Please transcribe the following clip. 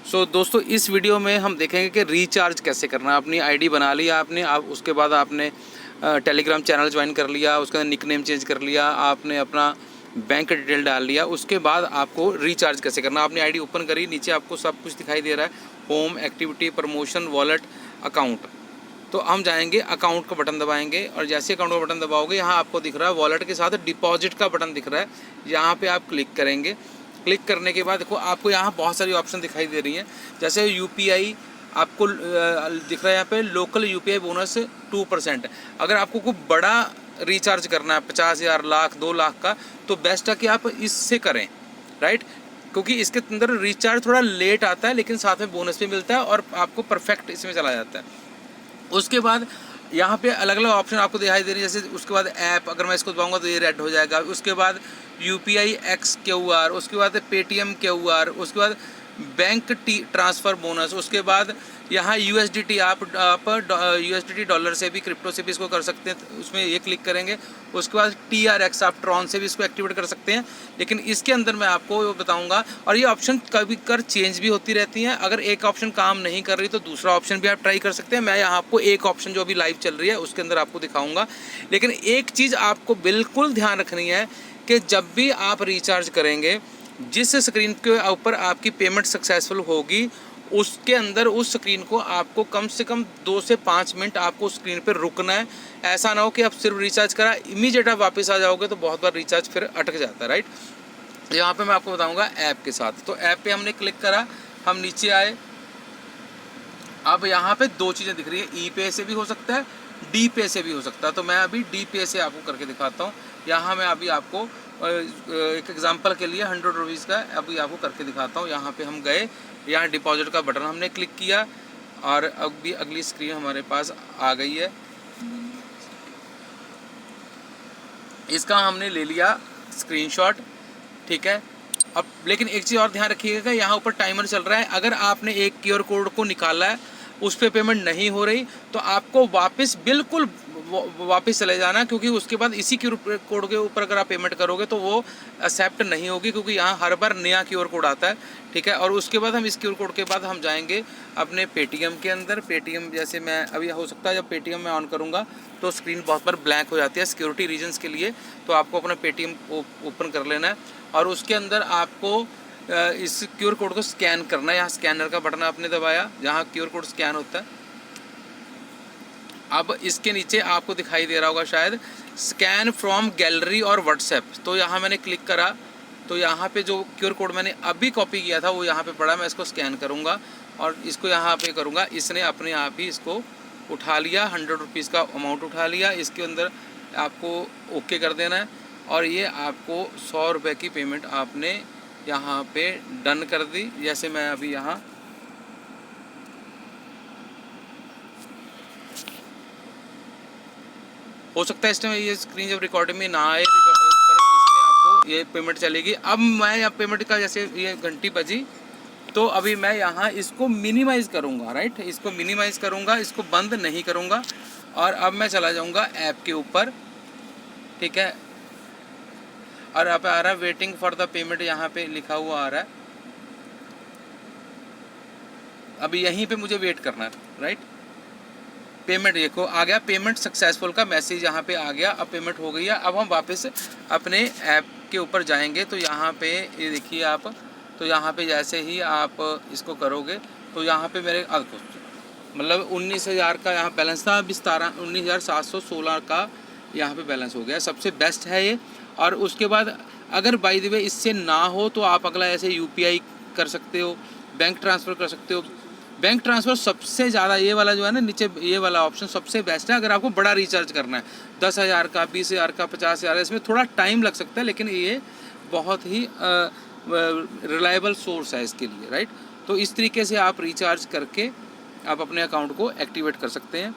दोस्तों इस वीडियो में हम देखेंगे कि रिचार्ज कैसे करना है। अपनी आईडी बना लिया आपने, आप उसके बाद आपने टेलीग्राम चैनल ज्वाइन कर लिया, उसका निकनेम चेंज कर लिया, आपने अपना बैंक डिटेल डाल लिया, उसके बाद आपको रिचार्ज कैसे करना। आपने आईडी ओपन करी, नीचे आपको सब कुछ दिखाई दे रहा है, home, activity, promotion, wallet, account. तो हम जाएंगे अकाउंट का बटन दबाएंगे और जैसे अकाउंट का बटन दबाओगे यहाँ आपको दिख रहा है वॉलेट के साथ डिपॉजिट का बटन दिख रहा है, यहाँ पे आप क्लिक करेंगे। क्लिक करने के बाद देखो आपको यहाँ बहुत सारी ऑप्शन दिखाई दे रही हैं, जैसे यूपीआई आपको दिख रहा है यहाँ पे लोकल यूपीआई बोनस 2%। अगर आपको कोई बड़ा रिचार्ज करना है 50,000, लाख, 2 लाख का, तो बेस्ट है कि आप इससे करें, राइट, क्योंकि इसके अंदर रिचार्ज थोड़ा लेट आता है लेकिन साथ में बोनस भी मिलता है और आपको परफेक्ट इसमें चला जाता है। उसके बाद यहाँ पे अलग अलग ऑप्शन आपको दिखाई दे रही है, जैसे उसके बाद ऐप, अगर मैं इसको दबाऊंगा तो ये रेड हो जाएगा। उसके बाद यूपीआई एक्स QR, उसके बाद पेटीएम QR, उसके बाद बैंक ट्रांसफ़र बोनस, उसके बाद यहाँ USDT आप USDT डॉलर से भी, क्रिप्टो से भी इसको कर सकते हैं, उसमें ये क्लिक करेंगे। उसके बाद TRX आप ट्रॉन से भी इसको एक्टिवेट कर सकते हैं, लेकिन इसके अंदर मैं आपको बताऊंगा। और ये ऑप्शन कभी कर चेंज भी होती रहती हैं, अगर एक ऑप्शन काम नहीं कर रही तो दूसरा ऑप्शन भी आप ट्राई कर सकते हैं। मैं यहाँ आपको एक ऑप्शन जो अभी लाइव चल रही है उसके अंदर आपको दिखाऊँगा। लेकिन एक चीज़ आपको बिल्कुल ध्यान रखनी है कि जब भी आप रिचार्ज करेंगे, जिस स्क्रीन के ऊपर आपकी पेमेंट सक्सेसफुल होगी उसके अंदर उस स्क्रीन को आपको कम से कम 2 से 5 मिनट आपको उस स्क्रीन पर रुकना है। ऐसा ना हो कि आप सिर्फ रिचार्ज करा इमीडिएट आप वापस आ जाओगे, तो बहुत बार रिचार्ज फिर अटक जाता है, राइट। यहाँ पे मैं आपको बताऊँगा ऐप के साथ। तो ऐप पे हमने क्लिक करा, हम नीचे आए। अब यहाँ पे 2 चीज़ें दिख रही है, ई पे से भी हो सकता है, डी पे से भी हो सकता है। तो मैं अभी डी पे से आपको करके दिखाता हूँ। यहाँ मैं अभी आपको एक एग्जांपल के लिए 100 रुपीज़ का अभी आपको करके दिखाता हूँ। यहाँ पे हम गए, यहाँ डिपॉजिट का बटन हमने क्लिक किया और अभी अगली स्क्रीन हमारे पास आ गई है। इसका हमने ले लिया स्क्रीनशॉट, ठीक है। अब लेकिन एक चीज़ और ध्यान रखिएगा, यहाँ ऊपर टाइमर चल रहा है। अगर आपने एक QR कोड को निकाला है, उस पर पेमेंट नहीं हो रही, तो आपको वापस बिल्कुल वापस चले जाना, क्योंकि उसके बाद इसी QR कोड के ऊपर अगर आप पेमेंट करोगे तो वो एक्सेप्ट नहीं होगी, क्योंकि यहाँ हर बार नया QR कोड आता है, ठीक है। और उसके बाद हम इस QR कोड के बाद हम जाएंगे अपने पेटीएम के अंदर। पेटीएम जैसे मैं अभी, हो सकता है जब पेटीएम में ऑन करूँगा तो स्क्रीन बहुत बार ब्लैंक हो जाती है सिक्योरिटी रीजन्स के लिए, तो आपको अपना पेटीएम ओपन कर लेना है और उसके अंदर आपको इस QR कोड को स्कैन करना है। यहाँ स्कैनर का बटन आपने दबाया, जहाँ QR कोड स्कैन होता है। अब इसके नीचे आपको दिखाई दे रहा होगा शायद स्कैन फ्रॉम गैलरी और व्हाट्सएप, तो यहाँ मैंने क्लिक करा तो यहाँ पे जो QR कोड मैंने अभी कॉपी किया था वो यहाँ पे पड़ा। मैं इसको स्कैन करूँगा और इसको यहाँ पे करूँगा। इसने अपने आप ही इसको उठा लिया, 100 रुपीज़ का अमाउंट उठा लिया। इसके अंदर आपको ओके कर देना है और ये आपको 100 रुपये की पेमेंट आपने यहाँ पे डन कर दी। जैसे मैं अभी यहाँ हो सकता है इस टाइम ये स्क्रीन जब रिकॉर्डिंग में ना आए पर इसमें आपको ये पेमेंट चलेगी। अब मैं यहाँ पेमेंट का जैसे ये घंटी बजी तो अभी मैं यहाँ इसको मिनिमाइज़ करूँगा, राइट, इसको मिनिमाइज़ करूँगा, इसको बंद नहीं करूँगा। और अब मैं चला जाऊँगा ऐप के ऊपर, ठीक है। और अब आ रहा है वेटिंग फॉर द पेमेंट, यहाँ पे लिखा हुआ आ रहा है। अभी यहीं पे मुझे वेट करना है, राइट। पेमेंट देखो आ गया, पेमेंट सक्सेसफुल का मैसेज यहाँ पे आ गया। अब पेमेंट हो गई है। अब हम वापस अपने ऐप के ऊपर जाएंगे तो यहाँ पे ये देखिए आप, तो यहाँ पे जैसे ही आप इसको करोगे तो यहाँ पे मेरे मतलब 19,000 का यहाँ बैलेंस था, अभी 19,716 का यहाँ पे बैलेंस हो गया। सबसे बेस्ट है ये। और उसके बाद अगर बाय द वे इससे ना हो तो आप अगला ऐसे UPI कर सकते हो, बैंक ट्रांसफ़र कर सकते हो। बैंक ट्रांसफ़र सबसे ज़्यादा ये वाला जो है ना नीचे, ये वाला ऑप्शन सबसे बेस्ट है अगर आपको बड़ा रिचार्ज करना है, 10,000 का, 20,000 का, 50,000। इसमें थोड़ा टाइम लग सकता है लेकिन ये बहुत ही रिलायबल सोर्स है इसके लिए, राइट। तो इस तरीके से आप रिचार्ज करके आप अपने अकाउंट को एक्टिवेट कर सकते हैं।